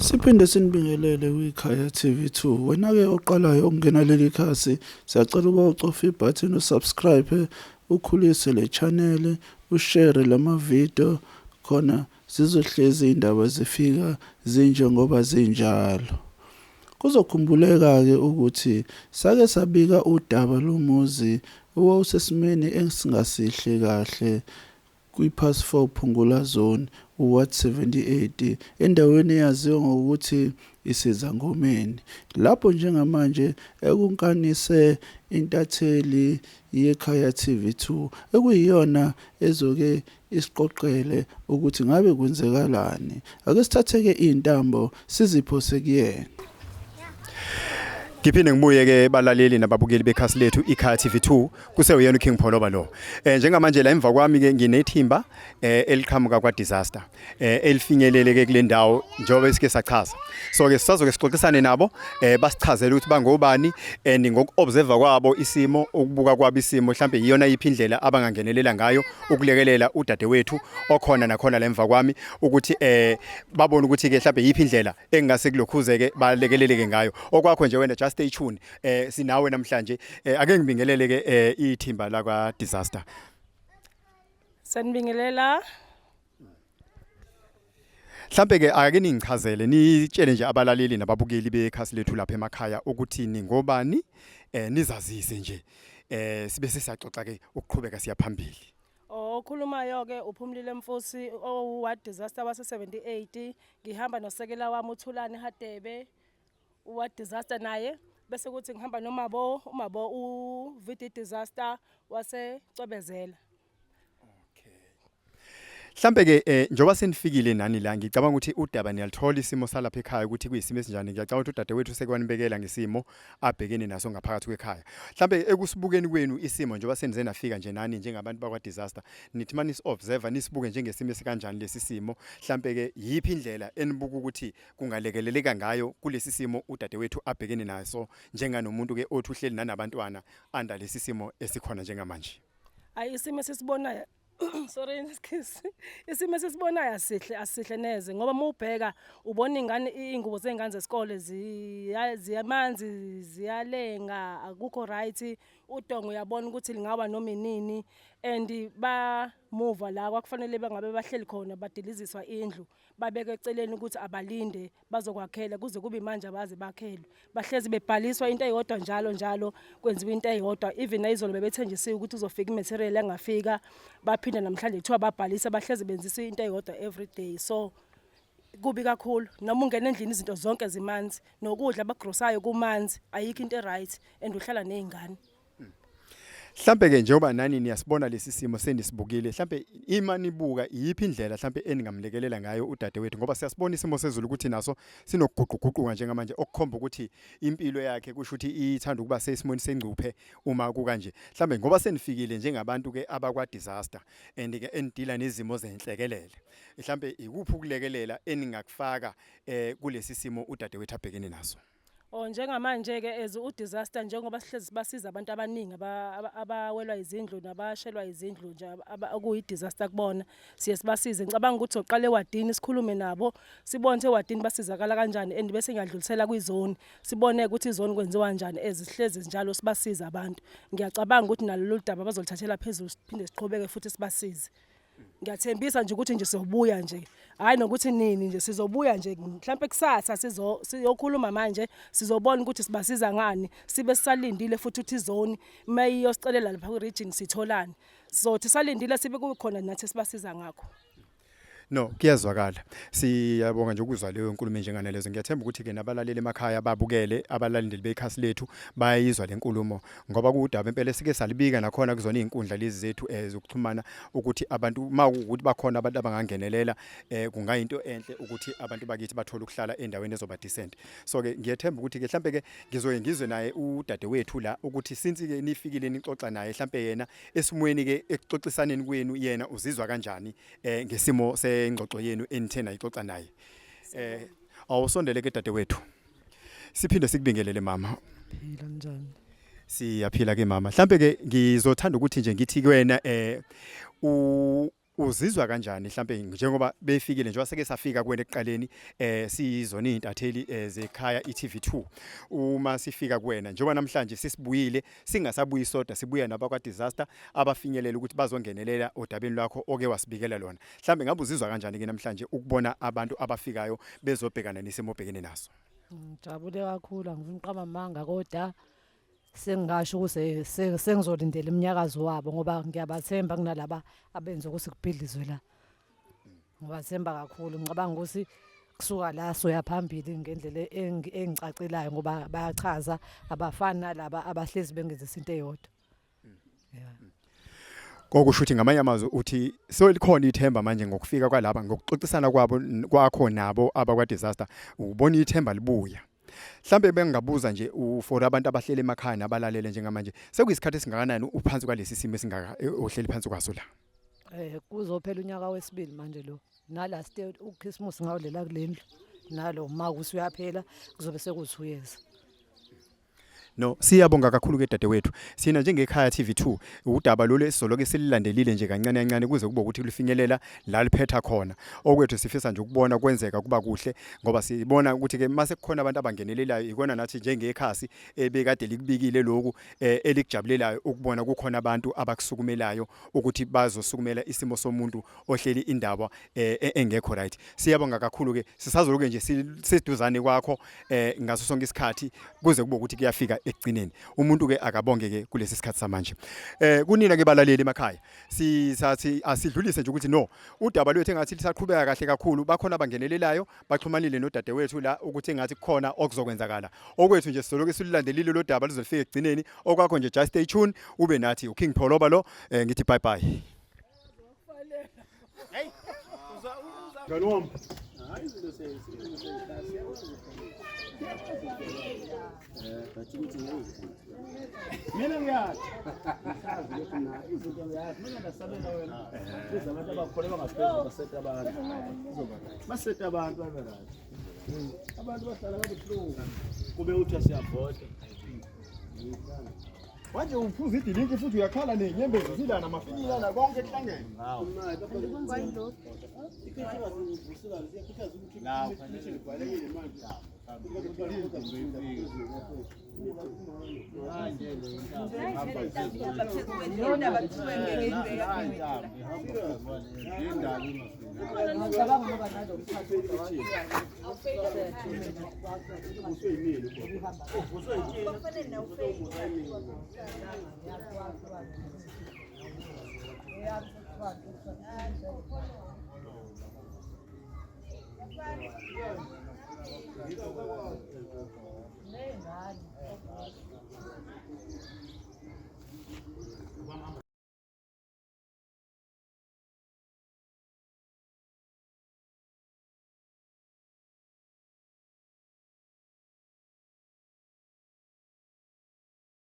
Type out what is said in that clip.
Siphinde sinibingelele kwikhaya TV2. Wena ke oqalayo ukungena leli khasi, siyacela ukuba ucofe ibutton usubscribe, ukhulise le channel, ushare lama video khona zizohlezi indaba zifika zinjengoba zinjalo. Kuzokhumbuleka ke ukuthi sake sabika udaba lomuzi owawusesimeni esingasihle kahle kwi-PASS4 Phungula zone uWard 78 endaweni eyaziwa ngokuthi Isizangomeni. Lapho njengamanje ekunkanise intatheli yekhaya TV2 ekuyiyona ezoke isiqoqele ukuthi ngabe kwenzekalani. Ake sithatheke intambo siziphose kuyena. Ngiphinde ngibuye ke balaleli nababukeli bekhasi lethu ikhaya TV2 kuseyena uKing Pholoba lo. Njengamanje la emva kwami ke nginethimba eliqhamuka kwa disaster. Elifinyelele ke kule ndawo njengoba isike sachaza. So ke sisazoke sixoxisane nabo basichazele ukuthi bangobani and ngokuobserve kwabo isimo ukubuka kwabo isimo mhlambe iyona iphindlela abangangenelela ngayo ukulekelela udadewethu okhona nakhona la emva kwami ukuthi babone ukuthi ke mhlambe iphindlela engase kulokhuzeke balekeleleke ngayo. Okwakho nje wena stay tuned sinawe namhlanje ake ngibingelele ke ithimba la kwa disaster. Sanibingelela. Mhlambe ke ake ningichazele nitshele nje abalaleli nababukeli bekhasi lethu lapha emakhaya ukuthi ningobani nizazise nje sibe sisaxoxa ke ukuqhubeka siyaphambili. Okhulumayo ke uphumlile Mfosi owa disaster wase 78 ngihamba nosekela wami uThulani Hadebe uwa disaster naye bese kuthi ngihamba nomabo uVD disaster wase Cobezela. Mhlambe ke njoba senifikile nani la ngicabanga ukuthi udaba niyalithola isimo salapha ekhaya ukuthi kuyisimo esinjani. Ngiyacabanga ukuthi udadewethu sekwanibekela ngesimo abhekene naso ngaphakathi kwekhaya. Mhlambe ekusibukeni kwenu isimo njoba senize nafika nje nani njengabantu bakwa disaster nithi mani observe nisibuke njengesimo esikanjani lesi simo. Mhlambe ke yiphi indlela enibuka ukuthi kungalekeleleka ngayo kulesi simo udadewethu abhekene naso njenganomuntu ke othi uhleli nanabantwana anda lesi simo esikhona njengamanje. Isimo sesibona sorry excuse. Isimo sesibona asihle neze ngoba mawubheka ubona ingane ingubo zengane zesikole ziyamanzi ziyalenga akukho right udongo uyabona ukuthi lingaba NOMNINI and ba move la kwakufanele bangabe bahleli khona badiliziswa indlu babeke eceleni ukuthi abalinde bazokwakhela kuze kube manje abazi bakhelwe bahlezi bebhaliswa into eyodwa njalo kwenziwa into eyodwa even ayizolo bebethenjisiwe ukuthi uzofika imaterial engafika baphinda namhlanje kuthiwa babhalisa bahlezi benzisa into eyodwa every day. So kubi kakhulu noma ungena endlini izinto zonke zimanzi nokudla bagrosayo kumanzi ayikho into right and uhlala nezingane. Mhlambe ke njengoba nani niyasibona lesi simo senisibukile mhlambe imani buka iyiphi indlela mhlambe eningamlekelela ngayo udadewethu ngoba siyasibona isimo sezulu ukuthi naso sinokuguquguquka njengamanje okukhomba ukuthi impilo yakhe kusho ukuthi ithanda ukuba sesimoni sengcuphe uma kukanje. Mhlambe ngoba senifikile njengabantu ke abakwa disaster and ke endila nezimo zenhlekelele mhlambe ikuphi ukulekelela eningakufaka kulesi simo udadewethu abhekene naso. Njengamanje ke as udisaster njengoba sihlezi basiza abantu abaningi abawelwa izindlu nabashelwa izindlu nje okuyidisaster kubona siye sibasize. Ngicabanga ukuthi oqale ewadini sikhulume nabo sibone ewadini basizakala kanjani and bese ngiyadlulisela kwizone sibone ukuthi izone kwenziwa kanjani ezihlezi njalo sibasiza abantu. Ngiyacabanga ukuthi nalolu daba bazolithathela phezulu siphinde siqhubeke futhi sibasize. Ngiyathembisa nje ukuthi nje sizobuya nje hayi nokuthi nini nje sizobuya nje mhlawumbe kusasa sizokhuluma manje sizobona ukuthi sibasiza ngani sibe sisalindile futhi uthi izone mayiyosicelela lapha ku region sitholani sizothi salindile sibe kukhona nathi sibasiza ngakho. No kuyazwakala siyabonga nje ukuzwa leyo nkulumo njengana lezo. Ngiyathemba ukuthi ke nabalaleli emakhaya babukele abalaleli bekhasi lethu bayizwa lenkulumo ngoba kuudaba impela sike salibika nakhona kuzona izinkundla lezi zethu zokuxhumana ukuthi abantu mawukuthi bakhona abantu abangangenelela kungayinto enhle ukuthi abantu bakithi bathola ukuhlala endaweni ezoba decent. So ke ngiyathemba ukuthi ke mhlambe ke ngizoye ngizwe naye udadewethu la ukuthi since ke nifikile nixoxa naye mhlambe yena esimweni ke ekuxoxisaneni kwenu yena uzizwa kanjani ngesimo engxoxo yenu enithena ixoxa naye. Awusondele ke dadewethu. Siphinde sikubingelele mama. Phila kanjani? Siyaphila ke mama. Mhlambe ke ngizothanda ukuthi nje ngithi kuwena uzizwa kanjani mhlambe njengoba befikile njengoba seke safika kwena ekuqaleni sizona izintatheli zekhaya iTV2 uma sifika kwena njengoba namhlanje sisibuyile singasabuyi soda sibuya nabakwa disaster abafinyelela ukuthi bazongenelela odabeni lwakho oke wasibikela lona mhlambe ngabe uzizwa kanjani ke namhlanje ukubona abantu abafikayo bezobhekana nesimo obhekene naso Ngijabule kakhulu angifuni uqaba amanga kodwa sengisho ukuthi sengizolindela iminyakazo wabo ngoba ngiyabathemba kunalaba abenza ukuthi kubhidlizwe la. Ngibathemba kakhulu ngicabanga ukuthi kusuka la soya phambili ngendlela engicacelayo ngoba bayachaza abafana nalaba abahlezi bengenzisa into eyodwa. Kokusho ukuthi ngamanye amazwi uthi selikhona ithemba manje ngokufika kwalaba ngokuxoxisana kwakho nabo abakwa disaster ubona ithemba libuya. Mhlambe bengabuza nje for abantu abahlele emakhaya nabalalele njengamanje sekuyisikhathi esingakanani uphansi kwalesi simo esingaka ohleli phansi kwaso la. Kuzophela unyaka wesibili manje lo. Nala state uChristmas ngawulela kulendlu. Nalo makusi uyaphela kuzobe sekuthi 2 years. No siyabonga kakhulu ke dadewethu sina njengekhaya TV2 udaba lolu esizoloke sililandelile nje kancane kancane kuze kube ukuthi lifinyelela la liphetha khona okwethu sifisa nje ukubona kwenzeka kuba kuhle ngoba sibona ukuthi ke mase kukhona abantu abangenelelayo ikona nathi njengekhasi ebekade likubikile lokhu elikujabulelayo ukubona kukhona abantu abakusukumelayo ukuthi bazosukumela isimo somuntu ohleli indaba engekho right siyabonga kakhulu ke sisazoloke nje siduzane kwakho ngaso sonke isikhathi kuze kube ukuthi kuyafika ekugcineni umuntu ke akabonge ke kulesi sikhathi samanje kunina ke balaleli emakhaya sisathi asidlulise nje ukuthi no udaba lwethu engathi lisaqhubeka kahle kakhulu bakhona abangenelelayo baxhumanile nodadewethu la ukuthi engathi kukhona okuzokwenzakala okwethu nje sizoloke silandelile lo daba lizofika ekugcineni okwakho nje just stay tuned ube nathi uKing Pholoba lo ngithi bye bye hey Noma hayi izinto mina ngiyazi ngisazi ukuthi na izinto ngiyazi mina ngasabela wena abantu abakholelwa ngaphezulu baseta abantu baseta abantu aberayo abantu bahlala kabuhlungu kube uthi siyavota manje uphuza idilinki futhi uyakhala nenyembezi zilana mafinyilana konke ehlangene hawo kwayilo ikhithiwa zivusela ziyakhuthaza ukuthi imishini kubalekile manje Yeah.